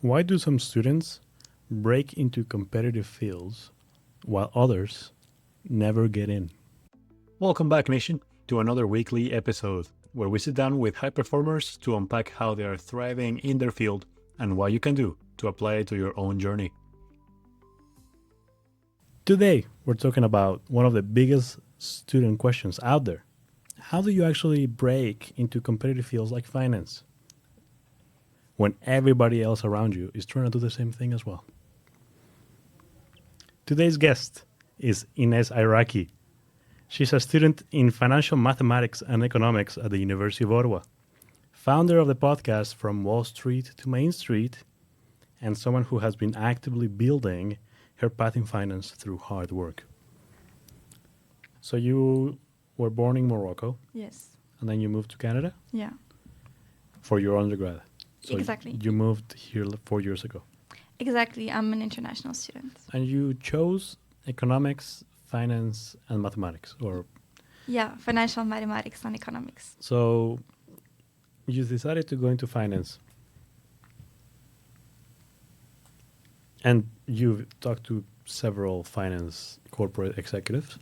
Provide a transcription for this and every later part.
Why do some students break into competitive fields while others never get in? Welcome back, Nation, to another weekly episode where we sit down with high performers to unpack how they are thriving in their field and what you can do to apply it to your own journey. Today, we're talking about one of the biggest student questions out there. How do you actually break into competitive fields like finance when everybody else around you is trying to do the same thing as well? Today's guest is Ines Iraqi. She's a student in financial mathematics and economics at the University of Ottawa, founder of the podcast From Wall Street to Main Street, and someone who has been actively building her path in finance through hard work. So you were born in Morocco, Yes. and then you moved to Canada Yeah. for your undergrad. So Exactly. you moved here 4 years ago. Exactly. I'm an international student. And you chose economics, finance, and mathematics, or Yeah, financial mathematics and economics. so you decided to go into finance. And you've talked to several finance corporate executives.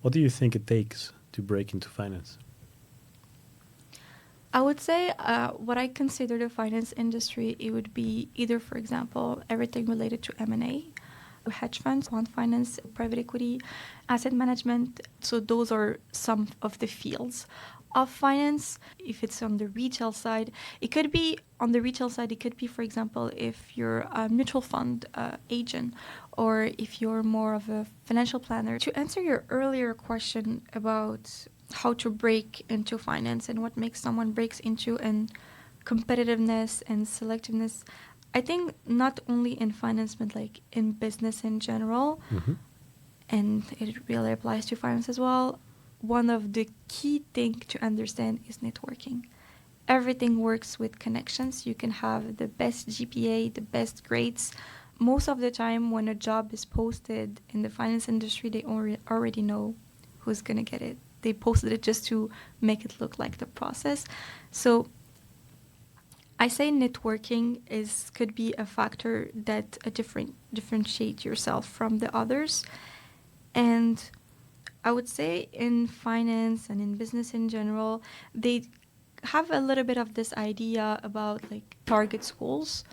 What do you think it takes to break into finance? I would say what I consider the finance industry, it would be either, for example, everything related to M&A, hedge funds, quant finance, private equity, asset management. So those are some of the fields of finance. If it's on the retail side, it could be on the retail side, it could be, for example, if you're a mutual fund agent or if you're more of a financial planner. To answer your earlier question about how to break into finance and what makes someone breaks into and competitiveness and selectiveness, I think not only in finance but like in business in general, and it really applies to finance as well. One of the key things to understand is networking. Everything works with connections. You can have the best GPA, the best grades. Most of the time when a job is posted in the finance industry, they already know who's going to get it. They posted it just to make it look like the process. So I say networking could be a factor that differentiate yourself from the others. And I would say in finance and in business in general, they have a little bit of this idea about like target schools.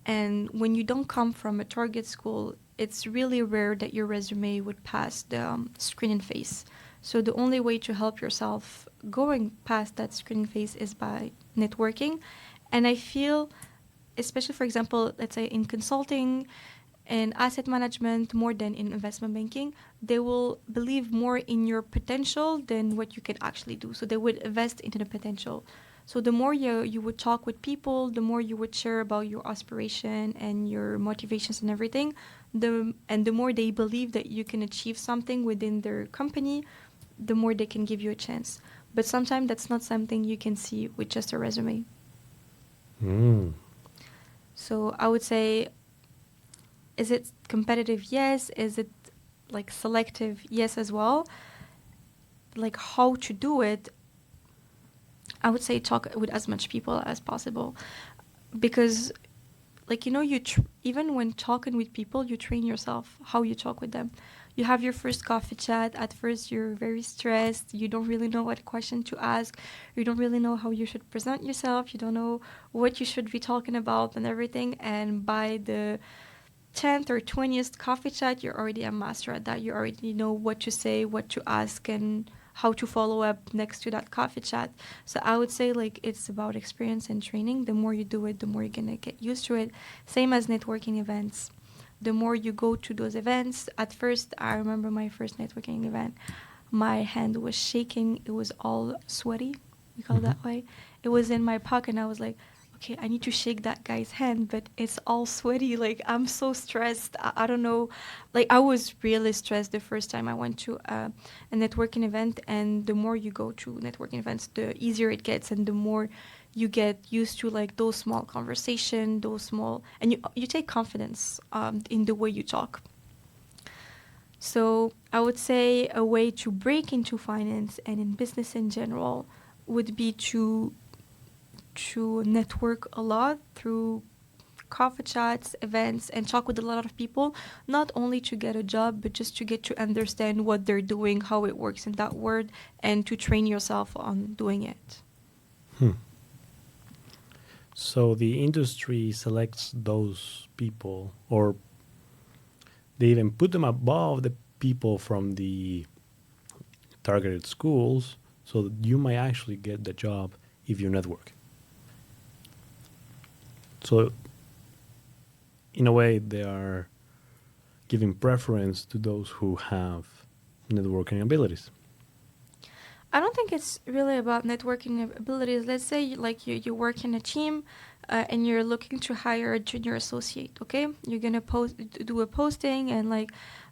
And when you don't come from a target school, it's really rare that your resume would pass the screening phase. So the only way to help yourself going past that screening phase is by networking. And I feel, especially for example, let's say in consulting and asset management more than in investment banking, they will believe more in your potential than what you can actually do. So they would invest into the potential. So the more you would talk with people, the more you would share about your aspiration and your motivations and everything, the more they believe that you can achieve something within their company, the more they can give you a chance. But sometimes that's not something you can see with just a resume. So I would say, is it competitive? Yes. Is it like selective? Yes as well. Like how to do it, I would say talk with as much people as possible. Because like, even when talking with people, you train yourself how you talk with them. You have your first coffee chat. At first, you're very stressed. You don't really know what question to ask. You don't really know how you should present yourself. You don't know what you should be talking about and everything. And by the 10th or 20th coffee chat, you're already a master at that. You already know what to say, what to ask, and how to follow up next to that coffee chat. So I would say like it's about experience and training. The more you do it, the more you're going to get used to it. Same as networking events. The more you go to those events, at first, I remember my first networking event, my hand was shaking. It was all sweaty, we call it that way. It was in my pocket, and I was like, okay, I need to shake that guy's hand, but it's all sweaty. Like, I'm so stressed. I don't know. Like, I was really stressed the first time I went to a networking event, and the more you go to networking events, the easier it gets, and the more you get used to like those small conversation, those small, and you take confidence in the way you talk. So I would say a way to break into finance and in business in general would be to network a lot through coffee chats, events, and talk with a lot of people, not only to get a job, but just to get to understand what they're doing, how it works in that world, and to train yourself on doing it. So the industry selects those people, or they even put them above the people from the targeted schools, so that you might actually get the job if you network. So in a way, they are giving preference to those who have networking abilities. I don't think it's really about networking abilities. Let's say like you work in a team and you're looking to hire a junior associate, okay? You're going to do a posting and like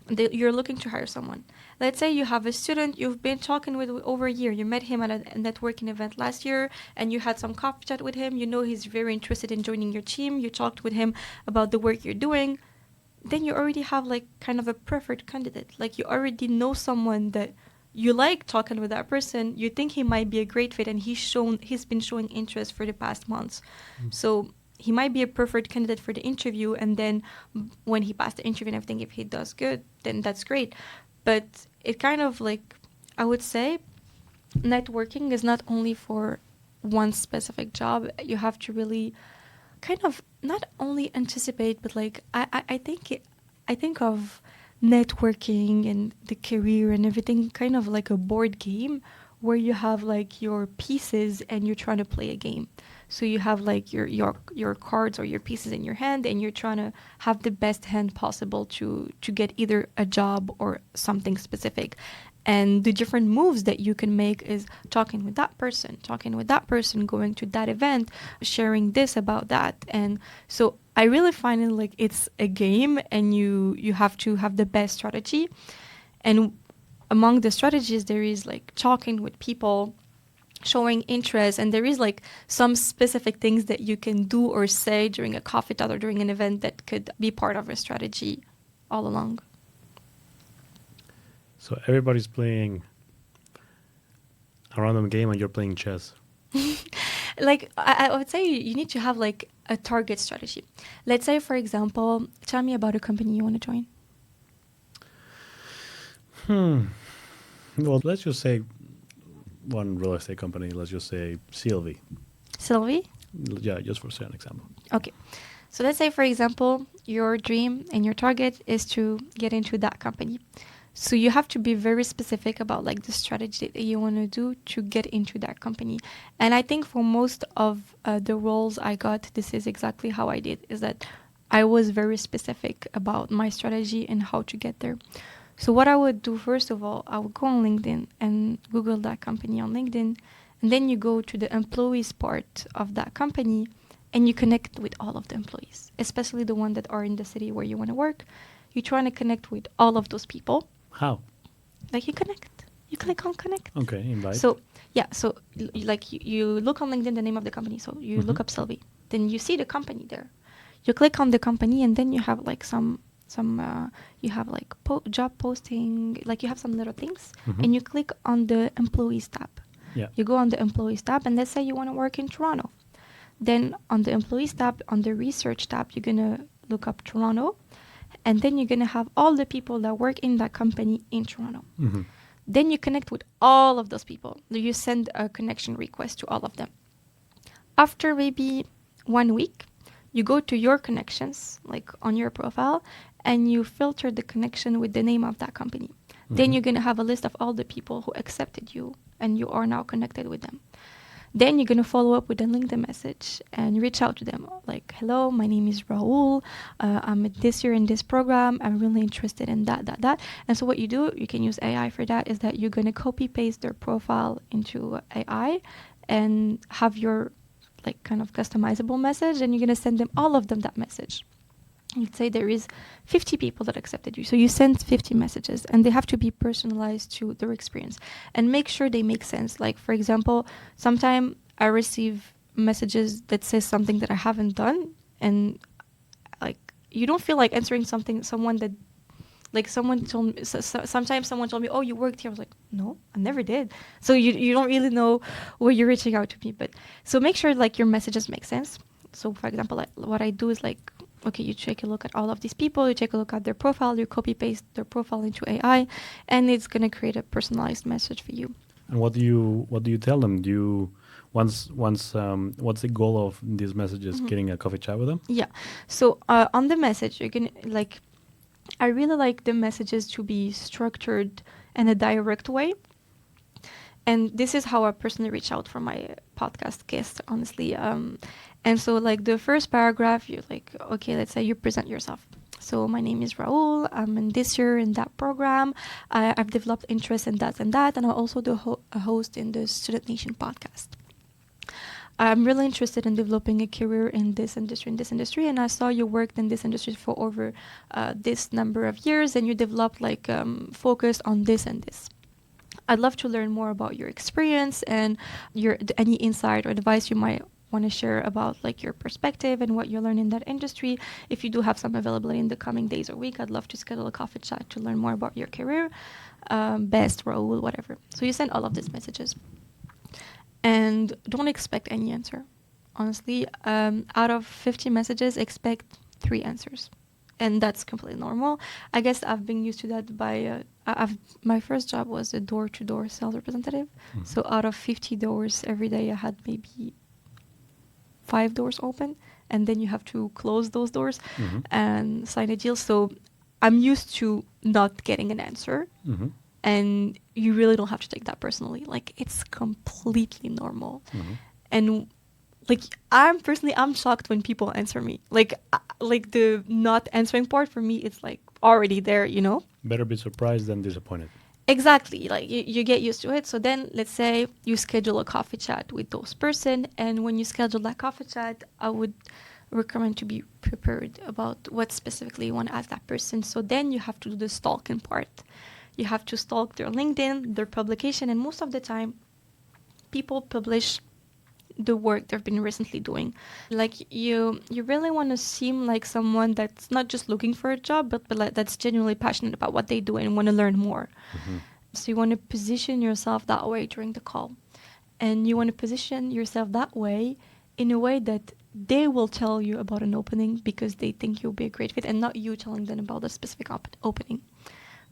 you're looking to hire someone. Let's say you have a student you've been talking with over a year. You met him at a networking event last year and you had some coffee chat with him. You know he's very interested in joining your team. You talked with him about the work you're doing. Then you already have like kind of a preferred candidate. Like you already know someone that you like talking with that person, you think he might be a great fit, and he's been showing interest for the past months. So he might be a preferred candidate for the interview, and then when he passed the interview and everything, if he does good, then that's great. But it kind of like, I would say, networking is not only for one specific job. You have to really kind of not only anticipate, but like I think of networking and the career and everything kind of like a board game where you have like your pieces and you're trying to play a game. So you have like your cards or your pieces in your hand and you're trying to have the best hand possible to get either a job or something specific. And the different moves that you can make is talking with that person, going to that event, sharing this about that. And so I really find it like it's a game and you have to have the best strategy. And among the strategies, there is like talking with people, showing interest, and there is like some specific things that you can do or say during a coffee chat or during an event that could be part of a strategy all along. So everybody's playing a random game and you're playing chess. Like I would say you need to have like a target strategy. Let's say, for example, tell me about a company you want to join. Well, let's just say one real estate company. Let's just say Sylvie. Sylvie? Yeah, just for an example. Okay. So let's say, for example, your dream and your target is to get into that company. So you have to be very specific about like the strategy that you want to do to get into that company. And I think for most of the roles I got, this is exactly how I did, is that I was very specific about my strategy and how to get there. So what I would do, first of all, I would go on LinkedIn and Google that company on LinkedIn. And then you go to the employees part of that company and you connect with all of the employees, especially the ones that are in the city where you want to work. You're trying to connect with all of those people. How? Like you connect. You click on connect. Okay, invite. So, yeah. So, like you look on LinkedIn, the name of the company. So you look up Sylvie. Then you see the company there. You click on the company and then you have like you have like job posting. Like you have some little things. And you click on the employees tab. Yeah. You go on the employees tab and let's say you want to work in Toronto. Then on the employees tab, on the research tab, you're going to look up Toronto. And then you're going to have all the people that work in that company in Toronto. Then you connect with all of those people. You send a connection request to all of them. After maybe 1 week, you go to your connections, like on your profile, and you filter the connection with the name of that company. Then you're going to have a list of all the people who accepted you, and you are now connected with them. Then you're going to follow up with a LinkedIn message and reach out to them like, hello, my name is Raul. I'm this year in this program. I'm really interested in that. And so what you do, you can use AI for that, is that you're going to copy paste their profile into AI and have your like kind of customizable message. And you're going to send them, all of them, that message. Let's say there is 50 people that accepted you. So you send 50 messages and they have to be personalized to their experience and make sure they make sense. Like, for example, sometimes I receive messages that says something that I haven't done. And like, you don't feel like answering someone that, like someone told me, sometimes someone told me, oh, you worked here. I was like, no, I never did. So you don't really know where you're reaching out to me. But so make sure like your messages make sense. So for example, like what I do is like, okay, you take a look at all of these people, you take a look at their profile, you copy paste their profile into AI, and it's going to create a personalized message for you. And what do you tell them? Do you what's the goal of these messages? Getting a coffee chat with them? Yeah. So on the message, you're gonna like. I really like the messages to be structured in a direct way. And this is how I personally reach out for my podcast guests, honestly. And so, like, the first paragraph, you're like, okay, let's say you present yourself. So my name is Raul. I'm in this year in that program. I've developed interest in that, and I'm also a host in the Student Nation podcast. I'm really interested in developing a career in this industry, and I saw you worked in this industry for over this number of years, and you developed like focus on this and this. I'd love to learn more about your experience and any insight or advice you might want to share about like your perspective and what you learn in that industry. If you do have some availability in the coming days or week, I'd love to schedule a coffee chat to learn more about your career, best role, whatever. So you send all of these messages. And don't expect any answer. Honestly, out of 50 messages, expect 3 answers. And that's completely normal. I guess I've been used to that by, my first job was a door-to-door sales representative. Mm-hmm. So out of 50 doors every day, I had maybe 5 doors open. And then you have to close those doors and sign a deal. So I'm used to not getting an answer. Mm-hmm. And you really don't have to take that personally. Like, it's completely normal. Mm-hmm. And like, I'm shocked when people answer me. Like the not answering part for me, it's like already there, you know? Better be surprised than disappointed. Exactly. Like, you get used to it. So then let's say you schedule a coffee chat with those person. And when you schedule that coffee chat, I would recommend to be prepared about what specifically you want to ask that person. So then you have to do the stalking part. You have to stalk their LinkedIn, their publication, and most of the time, people publish the work they've been recently doing. Like, you really want to seem like someone that's not just looking for a job, but like that's genuinely passionate about what they do and want to learn more. Mm-hmm. So you want to position yourself that way during the call. And you want to position yourself that way in a way that they will tell you about an opening because they think you'll be a great fit, and not you telling them about a specific opening.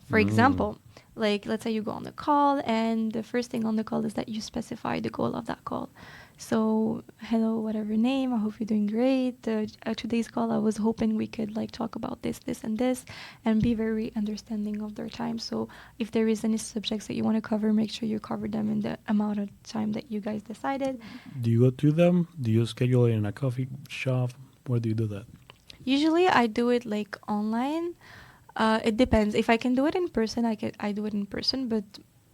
For example, like, let's say you go on the call, and the first thing on the call is that you specify the goal of that call. So, hello, whatever name, I hope you're doing great. Today's call, I was hoping we could like talk about this, this, and this, and be very understanding of their time. So if there is any subjects that you want to cover, make sure you cover them in the amount of time that you guys decided. Do you go to them? Do you schedule it in a coffee shop? Where do you do that? Usually I do it like online. It depends. If I can do it in person, I do it in person. But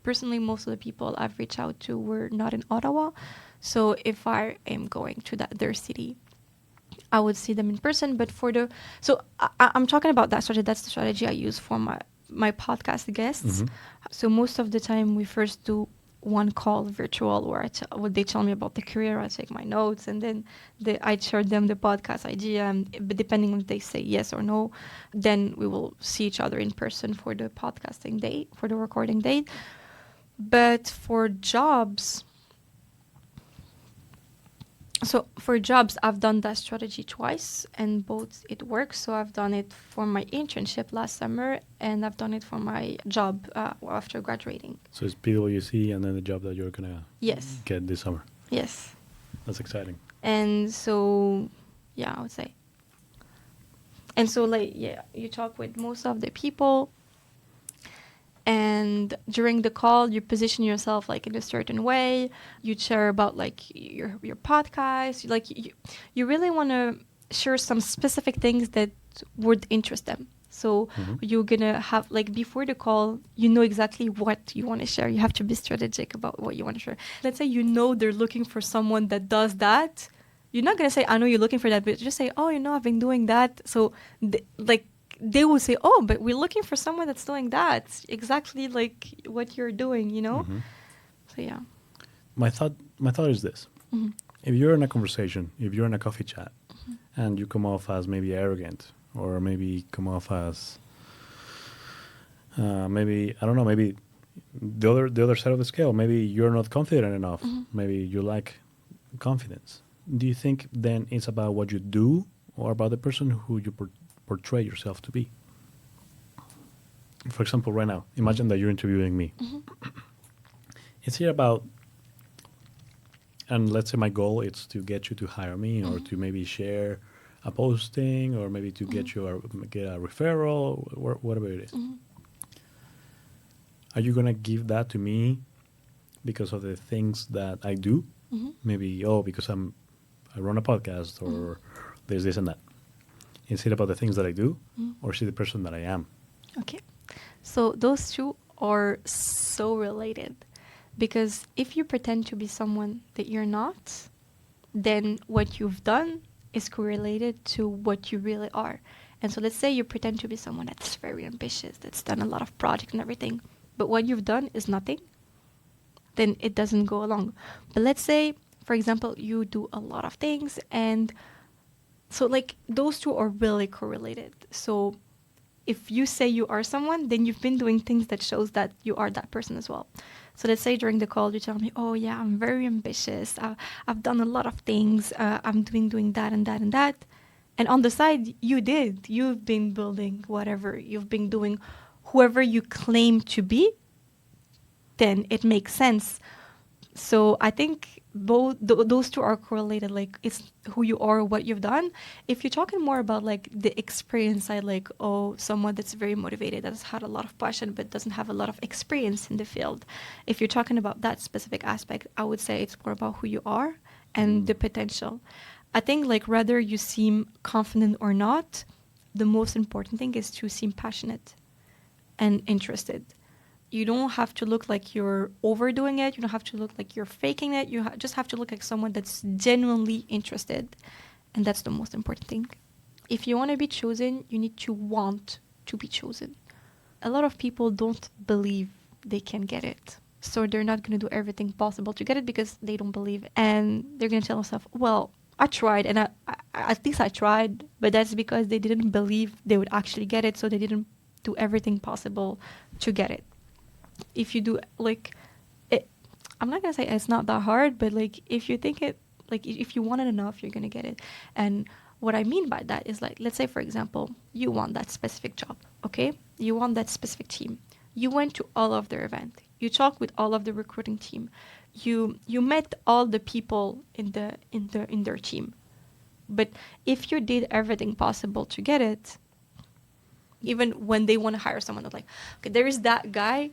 personally, most of the people I've reached out to were not in Ottawa. So if I am going to their city, I would see them in person. But I'm talking about that strategy. That's the strategy I use for my podcast guests. Mm-hmm. So most of the time, we first do one call virtual where they tell me about the career, I take my notes, and then I share them the podcast idea. But depending on if they say yes or no, then we will see each other in person for the podcasting day, for the recording date. But for jobs, I've done that strategy twice, and both it works. So I've done it for my internship last summer, and I've done it for my job after graduating. So it's PwC and then the job that you're going to Yes. get this summer. Yes. That's exciting. And so, yeah, I would say. And so, like, yeah, you talk with most of the people. And during the call, you position yourself like in a certain way. You share about like your podcast. Like you really want to share some specific things that would interest them. So you're gonna have like before the call, you know exactly what you want to share. You have to be strategic about what you want to share. Let's say they're looking for someone that does that. You're not gonna say, "I know you're looking for that," but just say, "Oh, I've been doing that." So they will say, "Oh, but we're looking for someone that's doing that." Exactly like what you're doing, you know? Mm-hmm. So, yeah. My thought is this. Mm-hmm. If you're in a conversation, if you're in a coffee chat, and you come off as maybe arrogant, or maybe come off as maybe, I don't know, maybe the other side of the scale, maybe you're not confident enough, maybe you lack confidence. Do you think then it's about what you do, or about the person who you portray yourself to be. For example, right now, imagine that you're interviewing me. It's here about, and let's say my goal is to get you to hire me, or to maybe share a posting, or maybe to get a referral, or whatever it is. Are you gonna give that to me because of the things that I do? Maybe because I run a podcast, or there's this and that. Is it about the things that I do, or is it the person that I am? Okay. So those two are so related, because if you pretend to be someone that you're not, then what you've done is correlated to what you really are. And so let's say you pretend to be someone that's very ambitious, that's done a lot of projects and everything, but what you've done is nothing, then it doesn't go along. But let's say, for example, you do a lot of things, and so like those two are really correlated. So if you say you are someone, then you've been doing things that shows that you are that person as well. So let's say during the call you tell me, oh yeah, I'm very ambitious. I've done a lot of things. I'm doing that and that and that. And on the side, you've been building whatever, you've been doing whoever you claim to be, then it makes sense. So I think both those two are correlated. Like it's who you are, what you've done. If you're talking more about like the experience side, like someone that's very motivated, that's had a lot of passion but doesn't have a lot of experience in the field. If you're talking about that specific aspect, I would say it's more about who you are and the potential. I think like whether you seem confident or not, the most important thing is to seem passionate and interested. You don't have to look like you're overdoing it. You don't have to look like you're faking it. You just have to look like someone that's genuinely interested. And that's the most important thing. If you want to be chosen, you need to want to be chosen. A lot of people don't believe they can get it. So they're not going to do everything possible to get it because they don't believe it. And they're going to tell themselves, well, I tried, and I at least I tried, but that's because they didn't believe they would actually get it, so they didn't do everything possible to get it. If you do like it, I'm not gonna say it's not that hard, but like if you think it, like if you want it enough, you're gonna get it. And what I mean by that is like, let's say for example, you want that specific job, okay? You want that specific team. You went to all of their event. You talked with all of the recruiting team. You met all the people in their team. But if you did everything possible to get it, even when they want to hire someone, they're like, okay, there is that guy.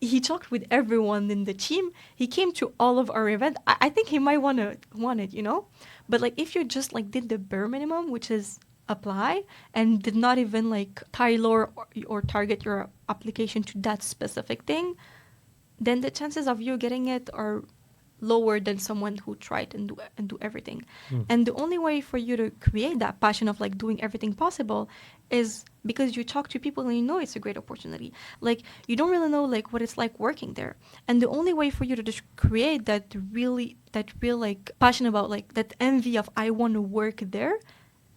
He talked with everyone in the team. He came to all of our events. I think he might want it, you know? But like if you just like did the bare minimum, which is apply, and did not even like tailor or target your application to that specific thing, then the chances of you getting it are lower than someone who tried and do everything. And the only way for you to create that passion of like doing everything possible is because you talk to people and you know it's a great opportunity. Like you don't really know like what it's like working there. And the only way for you to just create that real like passion about like that envy of I want to work there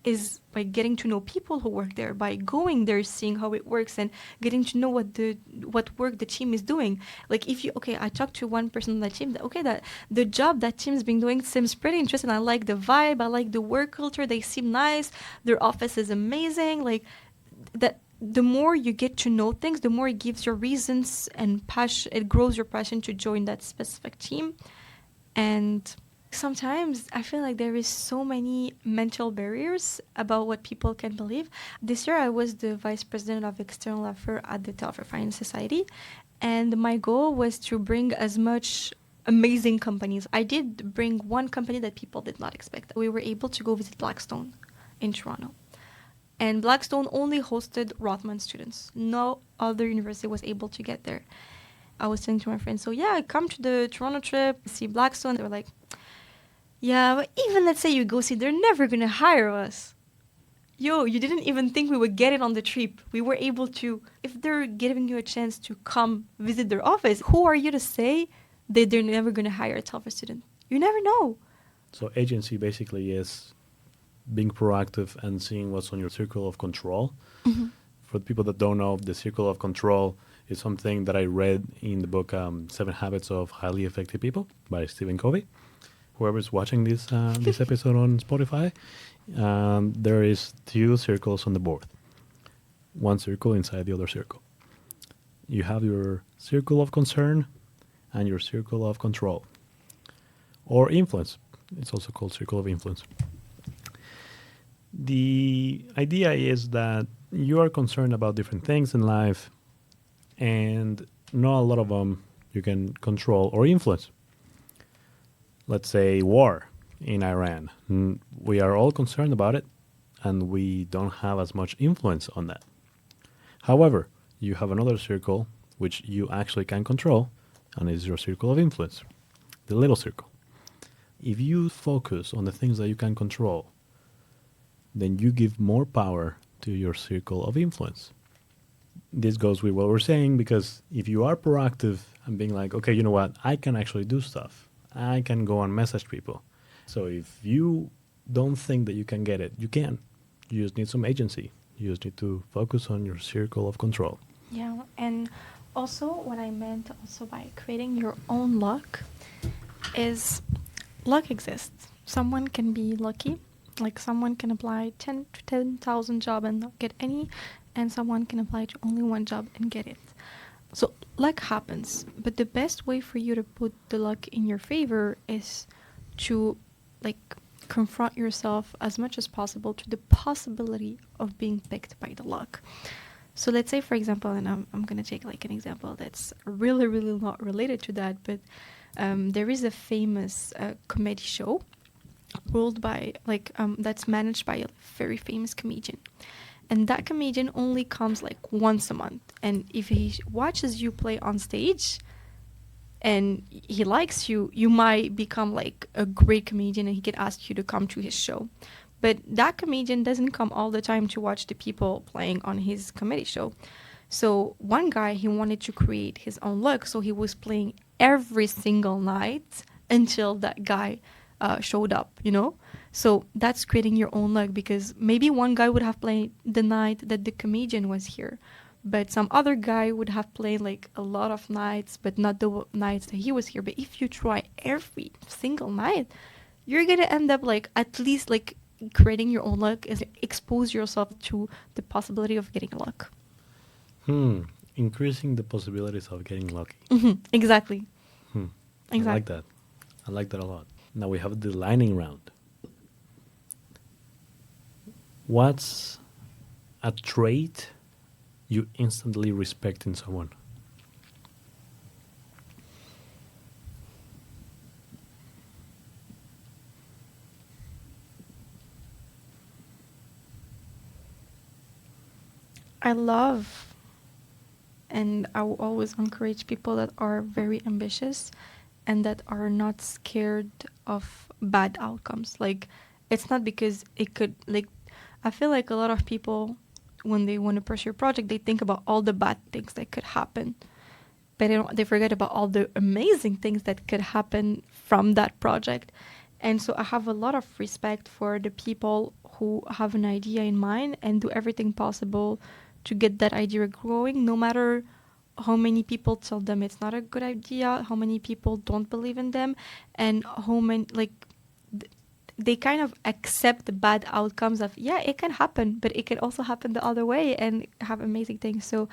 is by getting to know people who work there, by going there, seeing how it works, and getting to know what work the team is doing. Like if you, I talked to one person on that team, that the job that team's been doing seems pretty interesting. I like the vibe, I like the work culture, they seem nice, their office is amazing. Like that, the more you get to know things, the more it gives your reasons and passion, it grows your passion to join that specific team. And sometimes I feel like there is so many mental barriers about what people can believe. This year I was the vice president of external affairs at the Telfair Finance Society, and my goal was to bring as much amazing companies. I did bring one company that people did not expect. We were able to go visit Blackstone in Toronto. And Blackstone only hosted Rothman students. No other university was able to get there. I was saying to my friends, so yeah, I come to the Toronto trip, see Blackstone. They were like, yeah, but even let's say you go see, they're never going to hire us. Yo, you didn't even think we would get it on the trip. We were able to, if they're giving you a chance to come visit their office, who are you to say that they're never going to hire a Telfair student? You never know. So agency basically is being proactive and seeing what's on your circle of control. Mm-hmm. For the people that don't know, the circle of control is something that I read in the book 7 Habits of Highly Effective People by Stephen Covey. Whoever's watching this episode on Spotify, There is two circles on the board. One circle inside the other circle. You have your circle of concern and your circle of control. Or influence. It's also called circle of influence. The idea is that you are concerned about different things in life, and not a lot of them you can control or influence. Let's say war in Iran. We are all concerned about it, and we don't have as much influence on that. However, you have another circle which you actually can control, and is your circle of influence, the little circle. If you focus on the things that you can control, then you give more power to your circle of influence. This goes with what we're saying, because if you are proactive and being like, okay, you know what, I can actually do stuff. I can go and message people. So if you don't think that you can get it, you can. You just need some agency. You just need to focus on your circle of control. Yeah, and also what I meant also by creating your own luck is luck exists. Someone can be lucky, like someone can apply 10 to 10,000 jobs and not get any, and someone can apply to only one job and get it. So luck happens, but the best way for you to put the luck in your favor is to like confront yourself as much as possible to the possibility of being picked by the luck. So let's say, for example, and I'm going to take like an example that's really, really not related to that, but there is a famous comedy show ruled by that's managed by a very famous comedian. And that comedian only comes like once a month. And if he watches you play on stage and he likes you, you might become like a great comedian and he can ask you to come to his show. But that comedian doesn't come all the time to watch the people playing on his comedy show. So one guy, he wanted to create his own luck. So he was playing every single night until that guy showed up, you know? So that's creating your own luck, because maybe one guy would have played the night that the comedian was here, but some other guy would have played like a lot of nights, but not the nights that he was here. But if you try every single night, you're going to end up like at least like creating your own luck is expose yourself to the possibility of getting luck. Increasing the possibilities of getting lucky. Exactly. Exactly. I like that. I like that a lot. Now we have the lightning round. What's a trait you instantly respect in someone? I love and I will always encourage people that are very ambitious and that are not scared of bad outcomes. Like, it's not because it could, like, I feel like a lot of people, when they want to pursue a project, they think about all the bad things that could happen. But they forget about all the amazing things that could happen from that project. And so I have a lot of respect for the people who have an idea in mind and do everything possible to get that idea growing, no matter how many people tell them it's not a good idea, how many people don't believe in them, and how many, like, they kind of accept the bad outcomes of, yeah, it can happen, but it can also happen the other way and have amazing things. So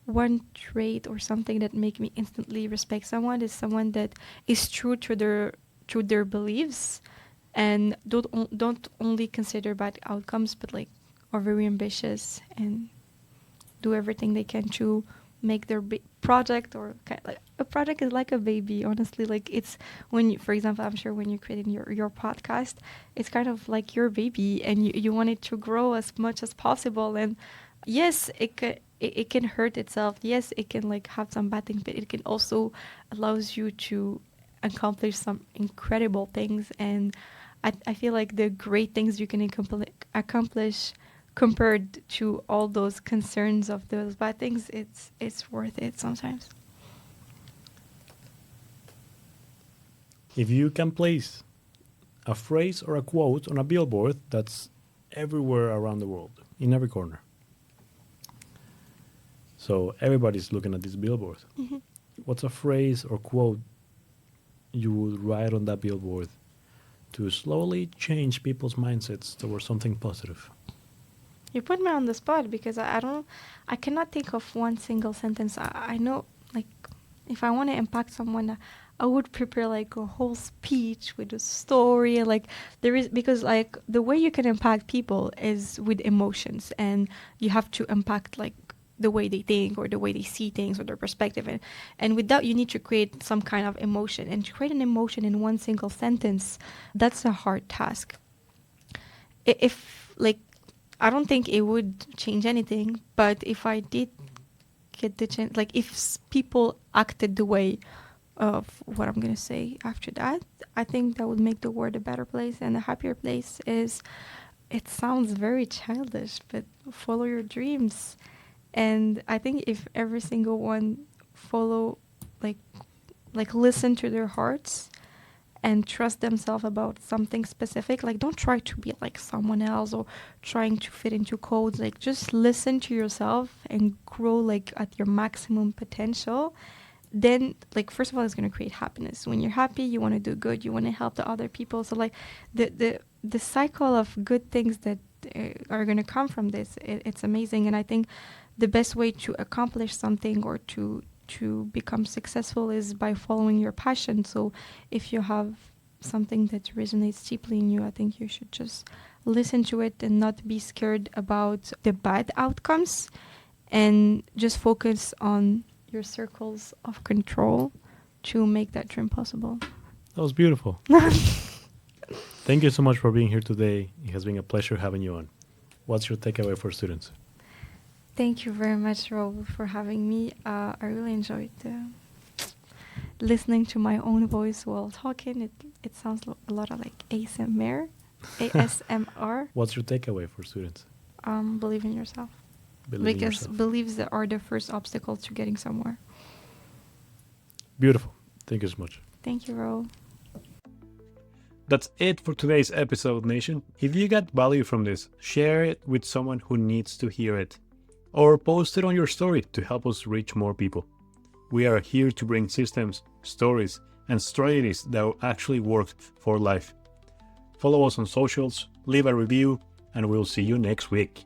one trait or something that make me instantly respect someone is someone that is true to their beliefs and don't only consider bad outcomes, but like are very ambitious and do everything they can to make their project, or kind of like a project is like a baby, honestly. Like, it's when you, for example, I'm sure when you're creating your podcast, it's kind of like your baby and you want it to grow as much as possible. And yes, it can hurt itself. Yes, it can like have some bad things, but it can also allows you to accomplish some incredible things. And I feel like the great things you can accomplish compared to all those concerns of those bad things, it's worth it sometimes. If you can place a phrase or a quote on a billboard that's everywhere around the world, in every corner. So everybody's looking at this billboard. Mm-hmm. What's a phrase or quote you would write on that billboard to slowly change people's mindsets towards something positive? You put me on the spot because I cannot think of one single sentence. I know, like, if I want to impact someone, I would prepare like a whole speech with a story. Like, because like the way you can impact people is with emotions, and you have to impact like the way they think or the way they see things or their perspective. And with that, you need to create some kind of emotion. And to create an emotion in one single sentence, that's a hard task. If like, I don't think it would change anything, but if I did get the chance, like if people acted the way of what I'm going to say after that, I think that would make the world a better place and a happier place. It sounds very childish, but follow your dreams. And I think if every single one follow, like listen to their hearts and trust themselves about something specific. Like, don't try to be like someone else or trying to fit into codes. Like, just listen to yourself and grow like at your maximum potential. Then, like, first of all, it's going to create happiness. When you're happy, you want to do good. You want to help the other people. So, like, the cycle of good things that are going to come from this, it's amazing. And I think the best way to accomplish something or to become successful is by following your passion. So if you have something that resonates deeply in you, I think you should just listen to it and not be scared about the bad outcomes, and just focus on your circles of control to make that dream possible. That was beautiful. Thank you so much for being here today. It has been a pleasure having you on. What's your takeaway for students? Thank you very much, Rob, for having me. I really enjoyed listening to my own voice while talking. It sounds a lot of like ASMR. ASMR. What's your takeaway for students? Believe in yourself. Believe in Because yourself. beliefs are the first obstacle to getting somewhere. Beautiful. Thank you so much. Thank you, Rob. That's it for today's episode, Nation. If you got value from this, share it with someone who needs to hear it, or post it on your story to help us reach more people. We are here to bring systems, stories, and strategies that will actually work for life. Follow us on socials, leave a review, and we'll see you next week.